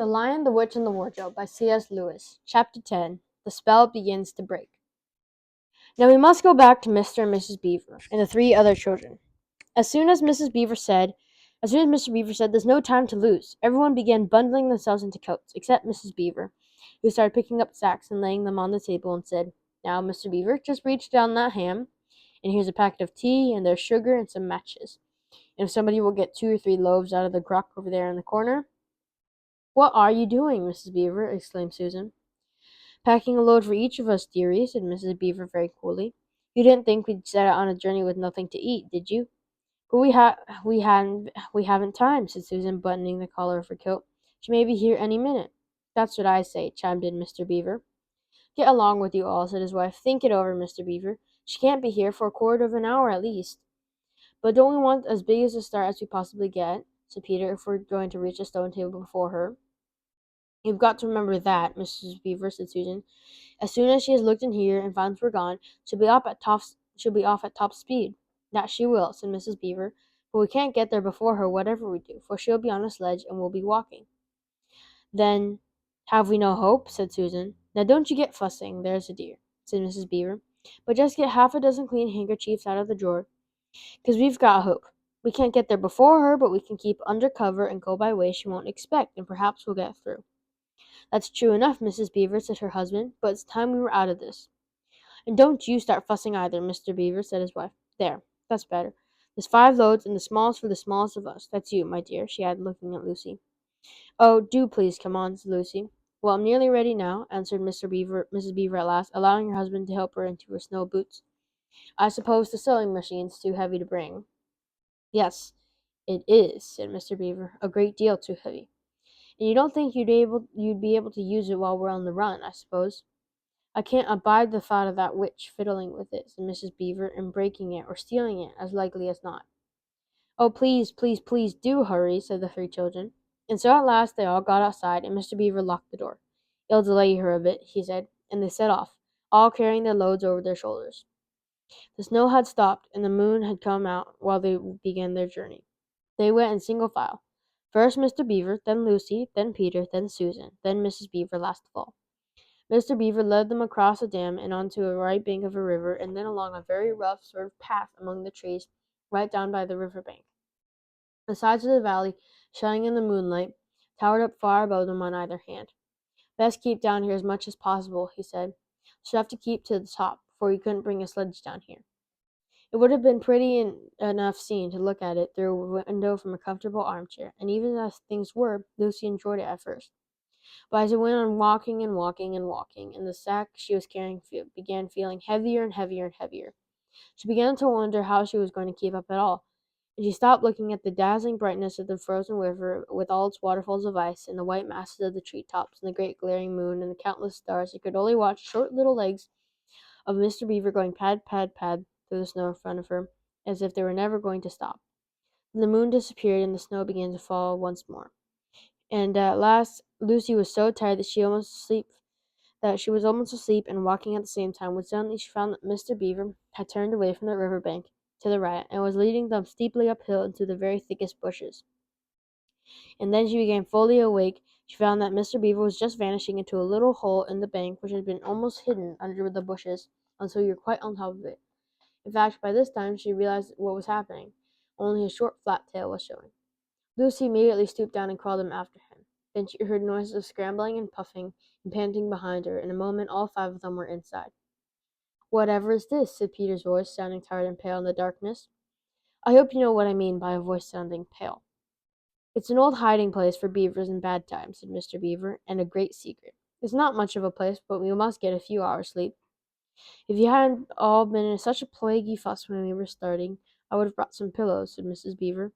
The Lion, the Witch, and the Wardrobe by C.S. Lewis. Chapter 10. The Spell Begins to Break. Now we must go back to Mr. and Mrs. Beaver and the three other children. As soon as Mr. Beaver said, there's no time to lose, everyone began bundling themselves into coats, except Mrs. Beaver, who started picking up sacks and laying them on the table and said, "Now, Mr. Beaver, just reach down that ham, and here's a packet of tea, and there's sugar and some matches. And if somebody will get 2 or 3 loaves out of the crock over there in the corner." "What are you doing, Mrs. Beaver?" exclaimed Susan. "Packing a load for each of us, dearie," said Mrs. Beaver very coolly. "You didn't think we'd set out on a journey with nothing to eat, did you?" "But we haven't time," said Susan, buttoning the collar of her coat. "She may be here any minute." "That's what I say," chimed in Mr. Beaver. "Get along with you all," said his wife. "Think it over, Mr. Beaver. She can't be here for a quarter of an hour at least." "But don't we want as big a start as we possibly get," said Peter, "if we're going to reach the stone table before her?" "You've got to remember that, Mrs. Beaver," said Susan. "As soon as she has looked in here and finds we're gone, she'll be off at top speed." "That she will," said Mrs. Beaver, "but we can't get there before her whatever we do, for she'll be on a sledge and we'll be walking." "Then have we no hope?" said Susan. "Now don't you get fussing, there's a dear," said Mrs. Beaver, "but just get half a dozen clean handkerchiefs out of the drawer, 'cause we've got hope. We can't get there before her, but we can keep under cover and go by ways she won't expect, and perhaps we'll get through." "That's true enough, Mrs. Beaver," said her husband, "but it's time we were out of this." "And don't you start fussing either, Mr. Beaver," said his wife. "There, that's better. There's 5 loads, and the smallest for the smallest of us. That's you, my dear," she added, looking at Lucy. "Oh, do please come on," said Lucy. "Well, I'm nearly ready now," answered Mrs. Beaver at last, allowing her husband to help her into her snow boots. "I suppose the sewing machine's too heavy to bring." "Yes, it is," said Mr. Beaver, "a great deal too heavy. And you don't think you'd be able to use it while we're on the run, I suppose?" "I can't abide the thought of that witch fiddling with it," said Mrs. Beaver, "and breaking it or stealing it, as likely as not." "Oh, please, please, please do hurry," said the 3 children. And so at last they all got outside, and Mr. Beaver locked the door. "It'll delay her a bit," he said, and they set off, all carrying their loads over their shoulders. The snow had stopped, and the moon had come out while they began their journey. They went in single file. First Mr. Beaver, then Lucy, then Peter, then Susan, then Mrs. Beaver last of all. Mr. Beaver led them across a dam and onto a right bank of a river, and then along a very rough sort of path among the trees right down by the river bank. The sides of the valley, shining in the moonlight, towered up far above them on either hand. "Best keep down here as much as possible," he said. "Should have to keep to the top, for you couldn't bring a sledge down here." It would have been pretty enough scene to look at it through a window from a comfortable armchair, and even as things were, Lucy enjoyed it at first. But as it went on walking and walking and walking, and the sack she was carrying began feeling heavier and heavier and heavier, she began to wonder how she was going to keep up at all, and she stopped looking at the dazzling brightness of the frozen river with all its waterfalls of ice, and the white masses of the treetops, and the great glaring moon, and the countless stars, and could only watch short little legs of Mr. Beaver going pad, pad, pad through the snow in front of her, as if they were never going to stop. Then the moon disappeared, and the snow began to fall once more. And at last Lucy was so tired that she was almost asleep and walking at the same time, when suddenly she found that Mr. Beaver had turned away from the river bank to the right, and was leading them steeply uphill into the very thickest bushes. And then she became fully awake. She found that Mr. Beaver was just vanishing into a little hole in the bank, which had been almost hidden under the bushes until you were quite on top of it. In fact, by this time she realized what was happening. Only his short, flat tail was showing. Lucy immediately stooped down and crawled him after him. Then she heard noises of scrambling and puffing and panting behind her. In a moment all 5 of them were inside. "Whatever is this?" said Peter's voice, sounding tired and pale in the darkness. "I hope you know what I mean by a voice sounding pale." "It's an old hiding place for beavers in bad times," said Mr. Beaver, "and a great secret. It's not much of a place, but we must get a few hours' sleep. If you hadn't all been in such a plaguey fuss when we were starting, I would have brought some pillows," said Mrs. Beaver.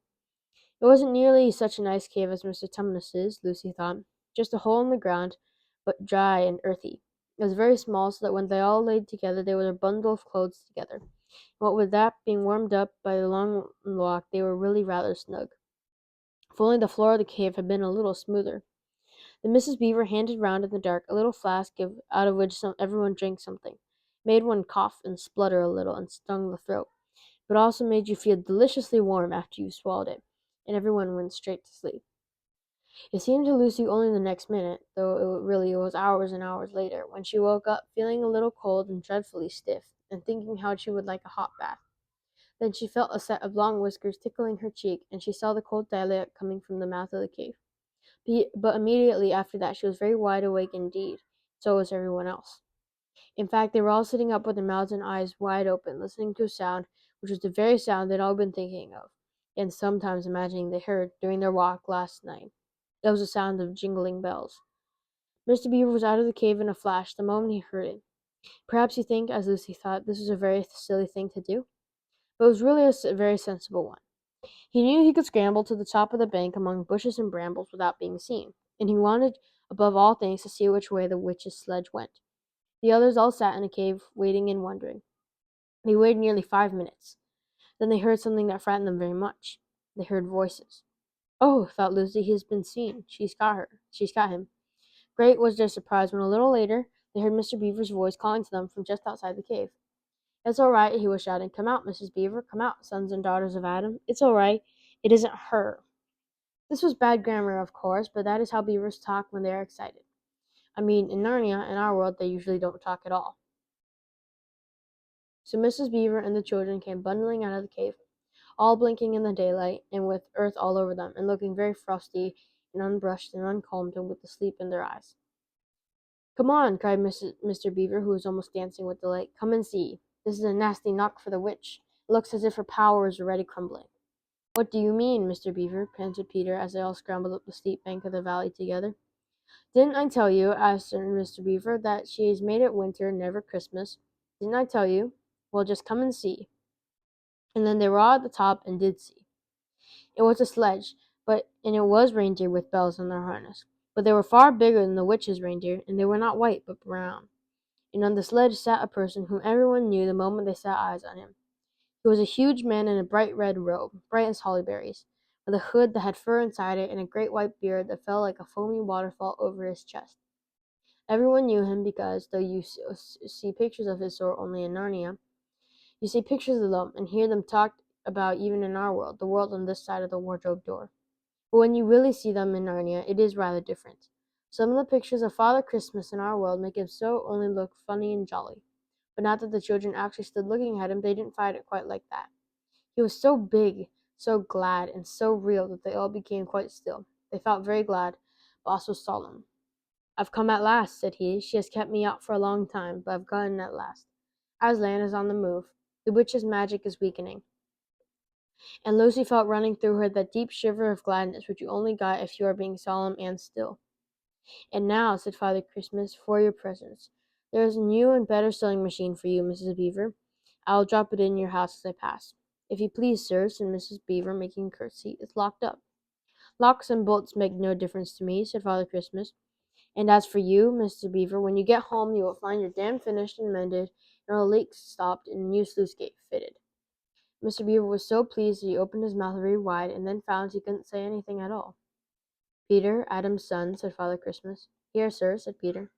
It wasn't nearly such a nice cave as Mr. Tumnus's, Lucy thought. Just a hole in the ground, but dry and earthy. It was very small, so that when they all laid together, they were a bundle of clothes together. And what with that being warmed up by the long walk, they were really rather snug. If only the floor of the cave had been a little smoother. Then Mrs. Beaver handed round in the dark a little flask out of which everyone drank something. It made one cough and splutter a little and stung the throat, but also made you feel deliciously warm after you swallowed it, and everyone went straight to sleep. It seemed to Lucy only the next minute, though it was hours and hours later, when she woke up feeling a little cold and dreadfully stiff, and thinking how she would like a hot bath. Then she felt a set of long whiskers tickling her cheek, and she saw the cold daylight coming from the mouth of the cave. But immediately after that she was very wide awake indeed. So was everyone else. In fact, they were all sitting up with their mouths and eyes wide open, listening to a sound which was the very sound they'd all been thinking of, and sometimes imagining they heard during their walk last night. It was the sound of jingling bells. Mr. Beaver was out of the cave in a flash the moment he heard it. Perhaps you think, as Lucy thought, this was a very silly thing to do, but it was really a very sensible one. He knew he could scramble to the top of the bank among bushes and brambles without being seen, and he wanted, above all things, to see which way the witch's sledge went. The others all sat in a cave, waiting and wondering. They waited nearly 5 minutes. Then they heard something that frightened them very much. They heard voices. Oh, thought Lucy, he has been seen. She's got her. She's got him. Great was their surprise when a little later they heard Mr. Beaver's voice calling to them from just outside the cave. It's all right, he was shouting. Come out, Mrs. Beaver. Come out, sons and daughters of Adam. It's all right. It isn't her. This was bad grammar, of course, but that is how beavers talk when they are excited. I mean, in Narnia, in our world, they usually don't talk at all. So Mrs. Beaver and the children came bundling out of the cave, all blinking in the daylight, and with earth all over them, and looking very frosty and unbrushed and uncombed, and with the sleep in their eyes. Come on, cried Mr. Beaver, who was almost dancing with delight. Come and see. This is a nasty knock for the witch. It looks as if her power is already crumbling. What do you mean, Mr. Beaver? Panted Peter, as they all scrambled up the steep bank of the valley together. Didn't I tell you, asked Mr. Beaver, that she is made it winter, never Christmas? Didn't I tell you? Well, just come and see. And then they were all at the top and did see. It was a sledge, and it was reindeer with bells on their harness. But they were far bigger than the witch's reindeer, and they were not white, but brown. And on the sledge sat a person whom everyone knew the moment they set eyes on him. He was a huge man in a bright red robe, bright as holly berries, with a hood that had fur inside it and a great white beard that fell like a foamy waterfall over his chest. Everyone knew him because, though you see pictures of his sort only in Narnia, you see pictures of them and hear them talked about even in our world, the world on this side of the wardrobe door. But when you really see them in Narnia, it is rather different. Some of the pictures of Father Christmas in our world make him so only look funny and jolly. But now that the children actually stood looking at him, they didn't find it quite like that. He was so big, so glad, and so real that they all became quite still. They felt very glad, but also solemn. I've come at last, said he. She has kept me out for a long time, but I've gotten at last. Aslan is on the move. The witch's magic is weakening. And Lucy felt running through her that deep shiver of gladness which you only got if you are being solemn and still. And now, said Father Christmas, for your presents. There is a new and better sewing machine for you, Mrs. Beaver. I will drop it in your house as I pass. If you please, sir, said Mrs. Beaver, making a curtsy, it's locked up. Locks and bolts make no difference to me, said Father Christmas. And as for you, Mr. Beaver, when you get home you will find your dam finished and mended, and all the leaks stopped, and a new sluice gate fitted. Mr. Beaver was so pleased that he opened his mouth very wide, and then found he couldn't say anything at all. Peter, Adam's son, said Father Christmas. Here, sir, said Peter.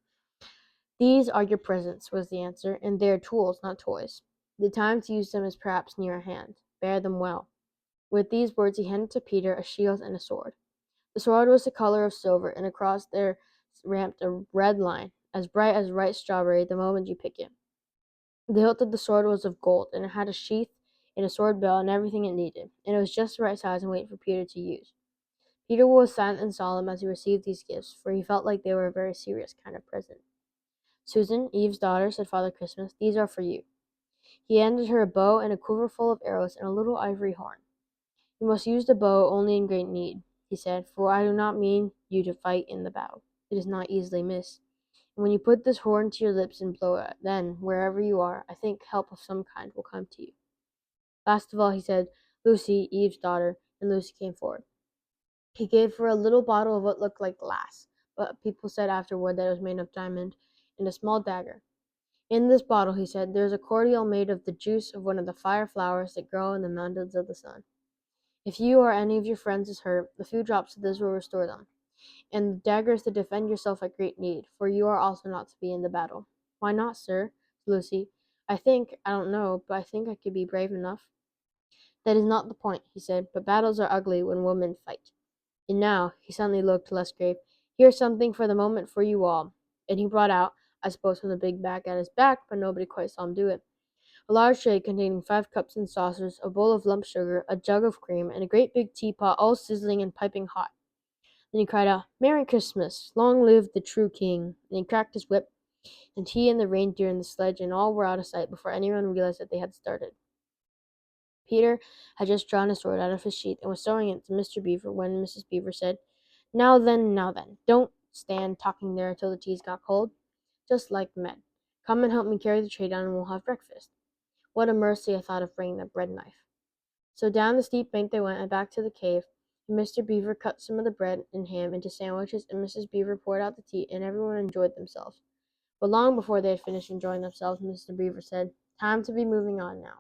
These are your presents, was the answer, and they are tools, not toys. The time to use them is perhaps near at hand. Bear them well. With these words he handed to Peter a shield and a sword. The sword was the color of silver, and across there ramped a red line, as bright as ripe strawberry the moment you pick it. The hilt of the sword was of gold, and it had a sheath and a sword belt and everything it needed, and it was just the right size and weight for Peter to use. Peter was silent and solemn as he received these gifts, for he felt like they were a very serious kind of present. Susan, Eve's daughter, said Father Christmas, these are for you. He handed her a bow and a quiver full of arrows and a little ivory horn. You must use the bow only in great need, he said, for I do not mean you to fight in the battle. It is not easily missed. And when you put this horn to your lips and blow it, then, wherever you are, I think help of some kind will come to you. Last of all, he said, Lucy, Eve's daughter, and Lucy came forward. He gave her a little bottle of what looked like glass, but people said afterward that it was made of diamond, and a small dagger. In this bottle, he said, there is a cordial made of the juice of one of the fire flowers that grow in the mountains of the sun. If you or any of your friends is hurt, a few drops of this will restore them. And the dagger is to defend yourself at great need, for you are also not to be in the battle. Why not, sir? Lucy. I don't know, but I think I could be brave enough. That is not the point, he said, but battles are ugly when women fight. And now he suddenly looked less grave. Here's something for the moment for you all. And he brought out, I suppose from the big bag at his back, but nobody quite saw him do it, a large tray containing 5 cups and saucers, a bowl of lump sugar, a jug of cream, and a great big teapot, all sizzling and piping hot. Then he cried out, "Merry Christmas! Long live the true king!" And he cracked his whip, and he and the reindeer and the sledge and all were out of sight before anyone realized that they had started. Peter had just drawn his sword out of his sheath and was throwing it to Mr. Beaver when Mrs. Beaver said, now then, don't stand talking there till the tea's got cold. Just like men. Come and help me carry the tray down and we'll have breakfast." What a mercy I thought of bringing that bread knife. So down the steep bank they went and back to the cave, and Mr. Beaver cut some of the bread and ham into sandwiches, and Mrs. Beaver poured out the tea, and everyone enjoyed themselves. But long before they had finished enjoying themselves, Mr. Beaver said, "Time to be moving on now.